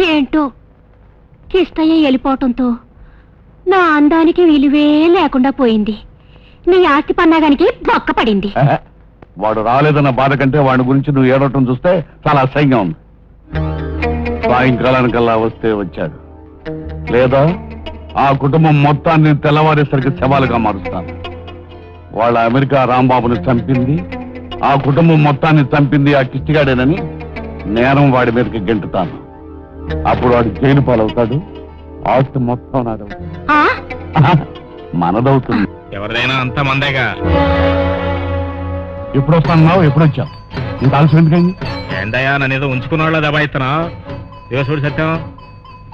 ఏంటో కిష్టయ్య వెళ్ళిపోవటంతో నా అందానికి విలువే లేకుండా పోయింది. నీ ఆస్తి పన్నాగానికి బొక్క పడింది. వాడు రాలేదన్న బాధ కంటే వాడి గురించి నువ్వు ఏడవటం చూస్తే చాలా అసహ్యంగా ఉంది. సాయంకాలానికల్లా వస్తే వచ్చాడు, లేదా ఆ కుటుంబం మొత్తాన్ని తెల్లవారేసరికి శవాలుగా మారుస్తాను. వాళ్ళ అమెరికా రాంబాబుని చంపింది, ఆ కుటుంబం మొత్తాన్ని చంపింది ఆ కిష్టిగాడేనని నేరం వాడి మీదకి గెంటుతాను. అప్పుడు వాడు జైలు పాలవుతాడు, ఆస్తి మొత్తం నాదవుతుంది, మనదవుతుంది. ఎవరిదైనా అంత మందేగా. ఎప్పుడు వస్తున్నావు, ఎప్పుడు వచ్చావు? ఇంత ఆలస్యం ఎందుకైంది? ఏందయ్యా నన్నేదో ఉంచుకున్న వాళ్ళ దబాయిస్తున్నా. చూడు సత్యం,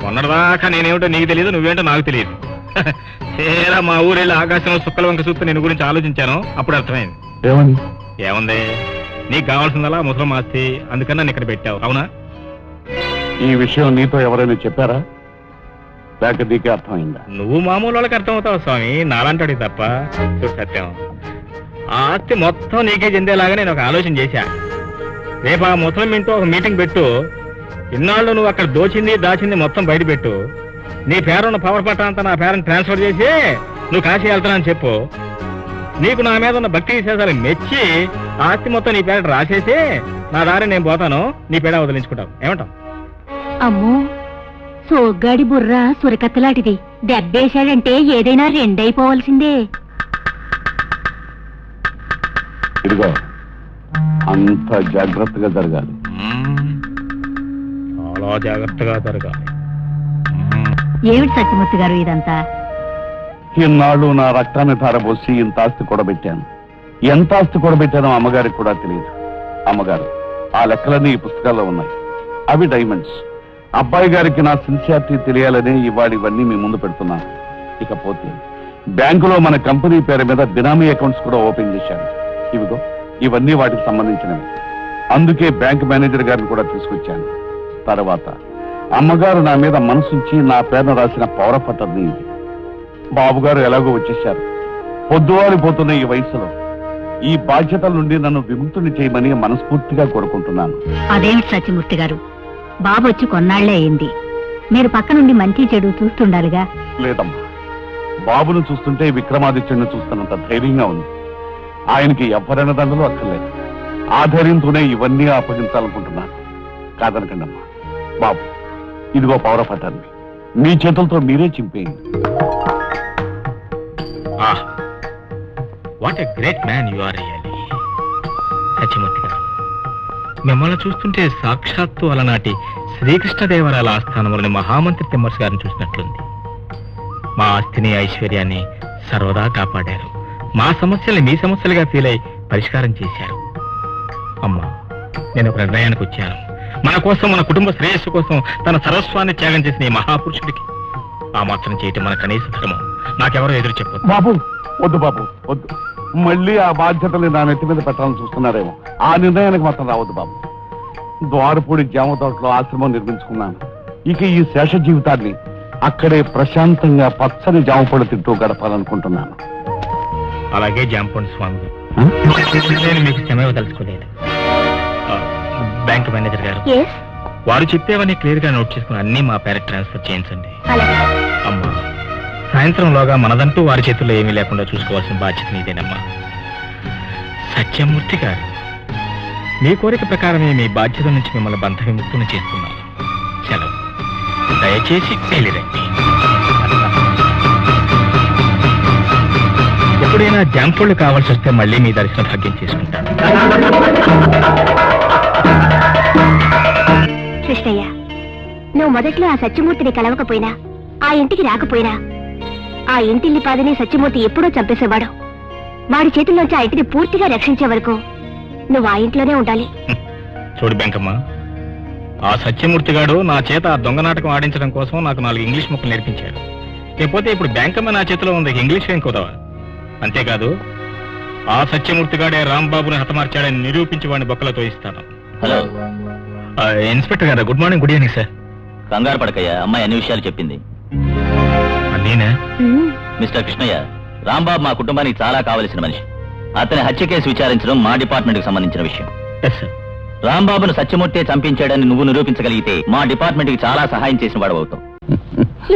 మొన్నటిదాకా నేనేమిటో నీకు తెలియదు, నువ్వేంటో నాకు తెలియదు. తీరా మా ఊరెళ్ళి ఆకాశంలో సుక్కల వంక చూస్తే నేను గురించి ఆలోచించాను, అప్పుడు అర్థమైంది. ఏమని? ఏముంది, నీకు కావాల్సిందలా ముసలం ఆస్తి, అందుకని నన్ను ఇక్కడ పెట్టావు, అవునా? ఈ విషయం నీతో ఎవరైనా చెప్పారా, లేక నీకే అర్థమైందా? నువ్వు మామూలు వాళ్ళకి అర్థం అవుతావు స్వామి, నాలంటాడు తప్ప. చూడు సత్యం, ఆ ఆస్తి మొత్తం నీకే చెందేలాగా నేను ఒక ఆలోచన చేశా. రేపు ఆ ముసలం ఇంటూ ఒక మీటింగ్ పెట్టు, ఇన్నాళ్ళు నువ్వు అక్కడ దాచింది మొత్తం బయట పెట్టు. నీ పేరున్న పవర్ పట్ట అంతా నా పేరుని ట్రాన్స్ఫర్ చేసి నువ్వు కాశీ వెళ్తానని చెప్పు. నీకు నా మీద ఉన్న భక్తి విశేషాలు మెచ్చి ఆస్తి మొత్తం నీ పేరు రాసేసి నా దారి నేను పోతాను, నీ పేడ వదిలించుకుంటావు. ఏమంటావు? అమ్మో, సోగ్గాడి బుర్ర సురకత్తలాంటిది. దెబ్బేశాడంటే ఏదైనా రెండైపోవాల్సిందే. ఇదిగో, అంత జాగ్రత్తగా జరగాలి. చాలా జాగ్రత్తగా జరగాలి. ఏమిటి సత్యమూర్తి గారు ఇదంతా? ఇన్నాళ్ళు నా రక్తాన్ని ధారపోసి ఇంత ఆస్తి కూడబెట్టాను. ఎంత ఆస్తి కూడబెట్టానో అమ్మగారికి కూడా తెలియదు. అమ్మగారు, ఆ లెక్కలన్నీ ఈ పుస్తకాల్లో ఉన్నాయి. అవి డైమండ్స్. అబ్బాయి గారికి నా సిన్సియారిటీ తెలియాలని ఇవాళ ఇవన్నీ మీ ముందు పెడుతున్నాను. ఇకపోతే బ్యాంకులో మన కంపెనీ పేరు మీద బినామీ అకౌంట్స్ కూడా ఓపెన్ చేశాను. ఇవిగో, ఇవన్నీ వాటికి సంబంధించినవి. అందుకే బ్యాంక్ మేనేజర్ గారిని కూడా తీసుకొచ్చాను. తర్వాత అమ్మగారు నా మీద మనసుంచి నా పేరును రాసిన పవర్ పట్టర్ని ఇది. బాబుగారు ఎలాగో వచ్చేశారు. పొద్దువారిపోతున్న ఈ వయసులో ఈ బాధ్యతల నుండి నన్ను విముక్తుని చేయమని మనస్ఫూర్తిగా కోరుకుంటున్నాను. అదేమిటి సత్యమూర్తి గారు, బాబు వచ్చి కొన్నాళ్లే అయింది. మీరు పక్క నుండి మంచి చెడు చూస్తుండాలిగా. లేదమ్మా, బాబును చూస్తుంటే విక్రమాదిత్యుడిని చూస్తున్నంత ధైర్యంగా ఉంది. ఆయనకి ఎవరైనా దండలు అక్కర్లేదు. ఆ ధైర్యంతోనే ఇవన్నీ అప్పగించాలనుకుంటున్నాను. కాదనకండమ్మా. బాబు, ఇదిగో పవర్ పట్టాన్ని మీ చేతులతో మీరే చింపేయండి. What a great man you are really. Satyamurthy గారు, మిమ్మల్ని చూస్తుంటే సాక్షాత్తు అలనాటి శ్రీకృష్ణదేవరాయల ఆస్థానంలోని మహామంత్రి తిమ్మర్స్ గారిని చూసినట్లుంది. మా ఆస్తిని ఐశ్వర్యాన్ని సర్వదా కాపాడారు. మా సమస్యల్ని మీ సమస్యలుగా ఫీల్ అయి పరిష్కారం చేశారు. అమ్మా, నేను ఒక నిర్ణయానికి వచ్చాను. మన కోసం, మన కుటుంబ శ్రేయస్సు కోసం తన సర్వస్వాన్ని త్యాగం చేసిన ఈ మహాపురుషుడికి ఆ మాత్రం చేయటం మన కనీస ధర్మం. నాకెవరో ఎదురు చెప్పదు. బాబు, వద్దు బాబు, వద్దు. మళ్ళీ ఆ బాధ్యతల్ని నా నెత్తి మీద పెట్టాలని చూస్తున్నారేమో. ఆ నిర్ణయానికి మాత్రం రావద్దు బాబు. ద్వారపూడి జామ తోటలో ఆశ్రమం నిర్మించుకున్నాను. ఇక ఈ శేష జీవితాన్ని అక్కడే ప్రశాంతంగా పచ్చని జామపళ్ళు తింటూ గడపాలనుకుంటున్నాను. అలాగే జాంపండి స్వామి, నేను మీకు శ్రమ తలుచుకోలేదు. బ్యాంక్ మేనేజర్ గారు, వారు చెప్పేవన్నీ క్లియర్ గా నోట్ చేసుకుని అన్ని మా పేరెంట్ ట్రాన్స్ఫర్ చేయించండి. అమ్మా, సాయంత్రంలోగా మనదంటూ వారి చేతుల్లో ఏమీ లేకుండా చూసుకోవాల్సిన బాధ్యత నీదేనమ్మా. సత్యమూర్తి గారు, మీ కోరిక ప్రకారమే మీ బాధ్యత నుంచి మిమ్మల్ని బంధ విముక్తుని చేస్తున్నాను. సెలవు. దయచేసి వెళ్ళిరండి. ఎప్పుడైనా జాంపళ్ళు కావాల్సి వస్తే మళ్ళీ మీ దర్శన భాగ్యం చేసుకుంటాను. కృష్ణయ్య, నువ్వు మొదట్లో ఆ సత్యమూర్తిని కలవకపోయినా, ఆ ఇంటికి రాకపోయినా, ఆ ఇంటిల్లి పాదని సత్యమూర్తి ఎప్పుడో చంపేసేవాడు. వాడి చేతుల్లోంచి ఆ ఇంటిని పూర్తిగా రక్షించే వరకు నువ్వు ఆ ఇంట్లోనే ఉండాలి. చూడు బెంకమ్మ, ఆ సత్యమూర్తి గారు నా చేత ఆ దొంగ నాటకం ఆడించడం కోసం నాకు 4 ఇంగ్లీష్ ముక్కలు నేర్పించారు. లేకపోతే ఇప్పుడు బెంకమ్మ నా చేతిలో ఉంది, ఇంగ్లీష్ ఏం కుదవా. అంతేకాదు, ఆ సత్యమూర్తి గాడే రాంబాబుని హతమార్చాడని నిరూపించి వాడిని బొక్కలతో ఇస్తాను. హలో ఇన్స్పెక్టర్ గారు, good morning. Good evening sir. కంగారు పడకయ్యా, అమ్మాయి అన్ని విషయాలు చెప్పింది. నేనా? మిస్టర్ కృష్ణయ్య, రాంబాబు మా కుటుంబానికి చాలా కావలసిన మనిషి. అతని హత్య కేసు విచారించడం మా డిపార్ట్మెంట్ కి సంబంధించిన విషయం. రాంబాబును సత్యమూర్తే చంపించాడని నువ్వు నిరూపించగలిగితే మా డిపార్ట్మెంట్ కి చాలా సహాయం చేసిన వాడు అవుతావు.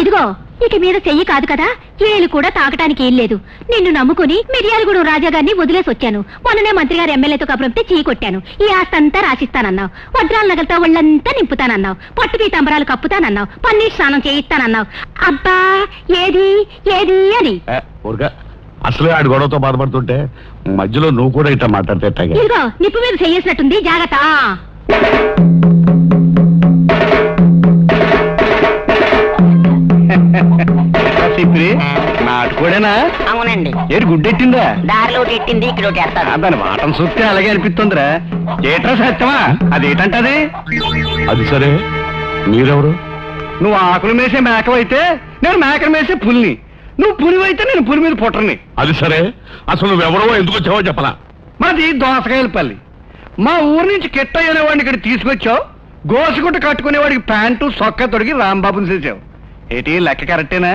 ఇదిగో ఇక మీద చెయ్యి కాదు కదా, ఏళ్ళు కూడా తాకటానికి ఏం లేదు. నిన్ను నమ్ముకుని మిర్యాలగూడెం రాజా గారిని వదిలేసి వచ్చాను. మొన్ననే మంత్రి గారు ఎమ్మెల్యేతో కబురంటే చీ కొట్టాను. ఈ ఆస్తంతా రాసిస్తానన్నావు, వజ్రాల నగలతో ఒళ్ళంతా నింపుతానన్నావు, పట్టు పీతాంబరాలు కప్పుతానన్నావు, పన్నీర్ స్నానం చేయిస్తానన్నావు. అబ్బా ఏది ఏది అని అసలే ఆడి గొడవతో బాధపడుతుంటే మధ్యలో నువ్వు కూడా ఇట్లా మాట్లాడితే ఇదిగో నిప్పు మీద చెయ్యేసినట్టుంది, జాగ్రత్త. నాటుకోడేనా? అవునండి. ఏడు గుడ్డెట్టిందా? దారిలో ఎట్టింది, ఇక్కడ దాని వాటం చూస్తే అలాగే అనిపిస్తుందిరా. ఏట్రా సత్యమా, అదేంటంటది? అది సరే, మీరెవరు? నువ్వు ఆకులు మేసే మేకవైతే నేను మేకను మేసే పులిని, నువ్వు పులివైతే నేను పులి మీద పుట్టని. అది సరే, అసలు నువ్వెవరో ఎందుకు వచ్చావో చెప్పలా? మాది దోసకాయలపల్లి. మా ఊరు నుంచి కిట్టయ్య అనేవాడిని ఇక్కడ తీసుకొచ్చావు. గోసుగుట్ట కట్టుకునేవాడికి ప్యాంటు సొక్క తొడిగి రాంబాబుని చేసావు. ఏంటి లెక్క కరెక్టేనా?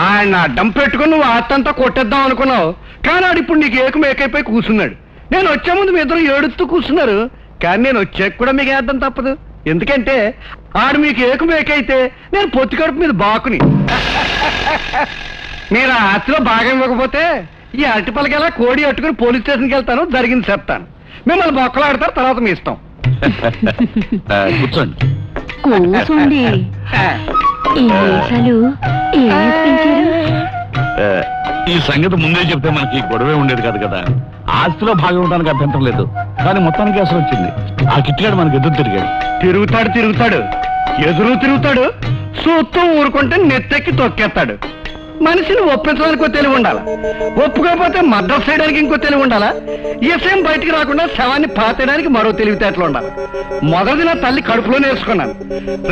ఆయన అడ్డం పెట్టుకుని నువ్వు ఆటంతా కొట్టేద్దాం అనుకున్నావు, కానీ ఆడు ఇప్పుడు నీకు ఏకు మేకైపోయి కూర్చున్నాడు. నేను వచ్చే ముందు మీ ఇద్దరు ఏడుస్తూ కూర్చున్నారు, కానీ నేను వచ్చాక కూడా మీకు వేద్దాం తప్పదు. ఎందుకంటే ఆడు మీకు ఏకు మేకైతే నేను పొత్తి కడుపు మీద బాకుని. మీరు ఆ ఆస్తిలో భాగం ఇవ్వకపోతే ఈ అరటిపలకెలా కోడి అట్టుకుని పోలీస్ స్టేషన్కి వెళ్తాను, జరిగింది చెప్తాను. మిమ్మల్ని బొక్కలాడతారు, తర్వాత మీ ఇష్టం. కూర్చోండి. కూర్చోండి. ఈ సంగతి ముందే చెప్తే మనకి గొడవే ఉండేది కాదు కదా. ఆస్తిలో భాగం ఉండడానికి అభ్యంతరం లేదు, కానీ మొత్తానికి అసలు వచ్చింది. ఆ కిట్టిగాడు మనకి ఎదురు తిరిగాడు. తిరుగుతాడు ఎదురు తిరుగుతాడు, చూస్తూ ఊరుకుంటే నెత్తెక్కి తొక్కేస్తాడు. మనిషిని ఒప్పించడానికి తెలివి ఉండాలా, ఒప్పుకోకపోతే మద్దతు చేయడానికి ఇంకో తెలివి ఉండాలా, ఈసయం బయటికి రాకుండా శవాన్ని పాతేయడానికి మరో తెలివితేటలు ఉండాలి. మొదటిది నా తల్లి కడుపులో నేర్చుకున్నాను,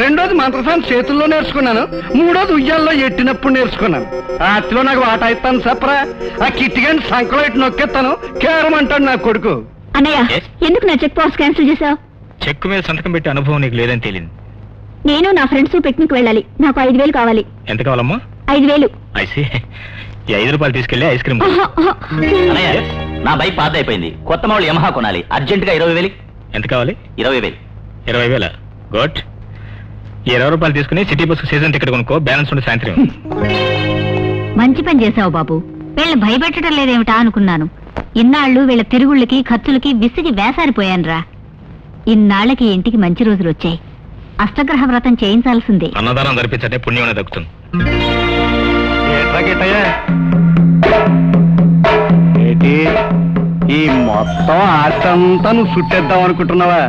రెండోది మంత్రసాన్ని చేతుల్లో నేర్చుకున్నాను, మూడోది ఉయ్యాల్లో ఎట్టినప్పుడు నేర్చుకున్నాను. ఆస్తిలో నాకు వాటా ఇస్తాను చెప్పరా, ఆ కిట్టిగాని సంకలో ఇటు నొక్కేస్తాను, కేరమంటాడు నా కొడుకు. అన్నయ్య, ఎందుకు నా చెక్ బాక్స్ క్యాన్సిల్ చేసావు? చెక్ మీద సంతకం పెట్టే అనుభవం నీకు లేదని తెలియదు. నేను నా ఫ్రెండ్స్ పిక్నిక్ వెళ్ళాలి, నాకు 5,000 కావాలి. ఎంత కావాలమ్మా? 5,000. ఐసీ, ఈ 5 రూపాయలు తీసుకెళ్లి ఐస్ క్రీమ్. అన్నయ్య, నా బైక్ పాత అయిపోయింది, కొత్త మోడల్ యమహా కొనాలి, అర్జెంట్ గా 20,000. ఎంత కావాలి? 20,000. 20,000. గుడ్. ఈ 20 రూపాయలు తీసుకుని సిటీ బస్ సీజన్ టికెట్ కొనుక్కో, బ్యాలెన్స్ ఉండి సాయంత్రం. మంచి పని చేసావు బాబు. వీళ్ళని భయపెట్టడం లేదేమిటా అనుకున్నాను. ఇన్నాళ్ళు వీళ్ళ తిరుగుళ్ళకి ఖర్చులకి విసిగి వేసారిపోయానురా. ఇన్నాళ్ళకి ఇంటికి మంచి రోజులు వచ్చాయి. అష్టగ్రహ వ్రతం చేయించాల్సిందే. అన్నదానం జరిపించే పుణ్యం దక్కుతుంది. ఏంటి ఈ మొత్తం ఆస్తంతా నువ్వు చుట్టేద్దాం అనుకుంటున్నావా?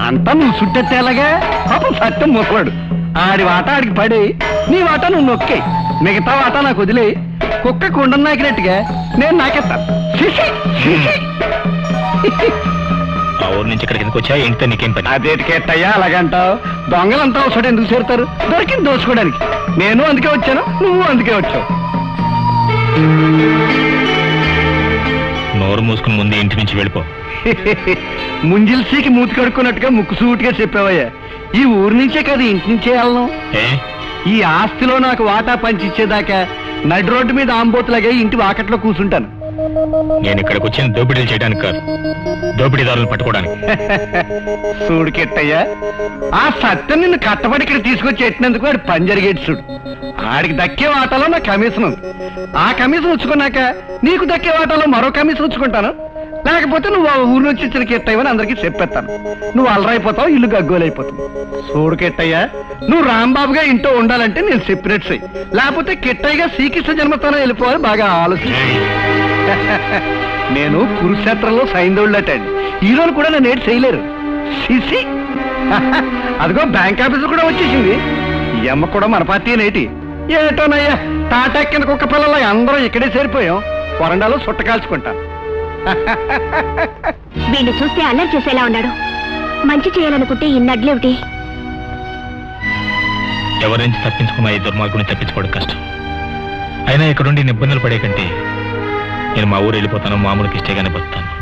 అంతా నువ్వు చుట్టెత్తేలాగా పాపం సత్యం మొక్కవాడు. ఆడి వాటా ఆడికి పడి నీ వాటా నువ్వు నొక్కే, మిగతా వాటా నాకు వదిలే. కుక్క కుండ నాకినట్టుగా నేను నాకెత్తాను. ఆ ఊరు నుంచి ఇక్కడికి ఎందుకు వచ్చా? ఇంటితో నీకేం పని? అదేటికెట్టయ్యా అలాగంటావు? దొంగలంతా ఒకసారి ఎందుకు చేరుతారు? దొరికింది దోచుకోవడానికి. నేను అందుకే వచ్చాను, నువ్వు అందుకే వచ్చావు. నోరు మూసుకుని ముందు ఇంటి నుంచి వెళ్ళిపో. ముంజిల్సీకి మూతి కడుక్కున్నట్టుగా ముక్కు సూటిగా చెప్పావయ్యా. ఈ ఊరు నుంచే కాదు, ఇంటి నుంచే వెళ్ళను. ఈ ఆస్తిలో నాకు వాటా పంచిచ్చేదాకా నడి రోడ్డు మీద ఆంబోతులాగే ఇంటి వాకట్లో కూర్చుంటాను. నేను ఇక్కడికి వచ్చిన దోపిడీలు చేయడానికి కాదు, దోపిడీదారులను పట్టుకోవడానికి. చూడుకెట్టయ్యా, ఆ సత్యం నిన్ను కట్టబడి ఇక్కడ తీసుకొచ్చి ఎట్టినందుకు వాడు పని జరిగేది చూడు. ఆడికి దక్కే వాటాలో నా కమిషన్ ఉంది. ఆ కమిషన్ ఉంచుకున్నాక నీకు దక్కే వాటాలో మరో కమిషన్ ఉంచుకుంటాను. లేకపోతే నువ్వు ఆ ఊరు నుంచి ఇచ్చిన కెట్టయ్యని అందరికీ చెప్పేస్తాను. నువ్వు అలరైపోతావు, ఇల్లు గగ్గోలైపోతావు. చూడుకెట్టయ్యా, నువ్వు రాంబాబుగా ఇంట్లో ఉండాలంటే నేను చెప్పినట్టు చెయ్యి, లేకపోతే కెట్టయ్యగా శ్రీకృష్ణ జన్మస్థానం వెళ్ళిపోవాలి. బాగా ఆలోచించి. నేను కురుక్షేత్రంలో సైంధవుళ్ళటండి, హీరోలు కూడా నన్ను ఏడు చేయలేరు. సిసి అదిగో బ్యాంక్ ఆఫీసర్ కూడా వచ్చేసింది. ఈ అమ్మ కూడా మన పార్టీ నేటి. ఏటోనయ్యా, టాటా కింద కుక్క పిల్లలు అందరం ఇక్కడే చేరిపోయాం. వరండాలో సుట్ట కాల్చుకుంటాం. వీడిని చూస్తే అల్లరి చేసేలా ఉన్నాడు. మంచి చేయాలనుకుంటే ఇన్నడ్లేమిటి? ఎవరి నుంచి తప్పించుకున్నా ఈ దుర్మార్గుని తప్పించుకోవడం కష్టం. అయినా ఇక్కడుండి ఇబ్బందులు పడే కంటే నేను మా ఊరు వెళ్ళిపోతాను, మామూలుకి ఇష్టేగానే బతుకుతాను.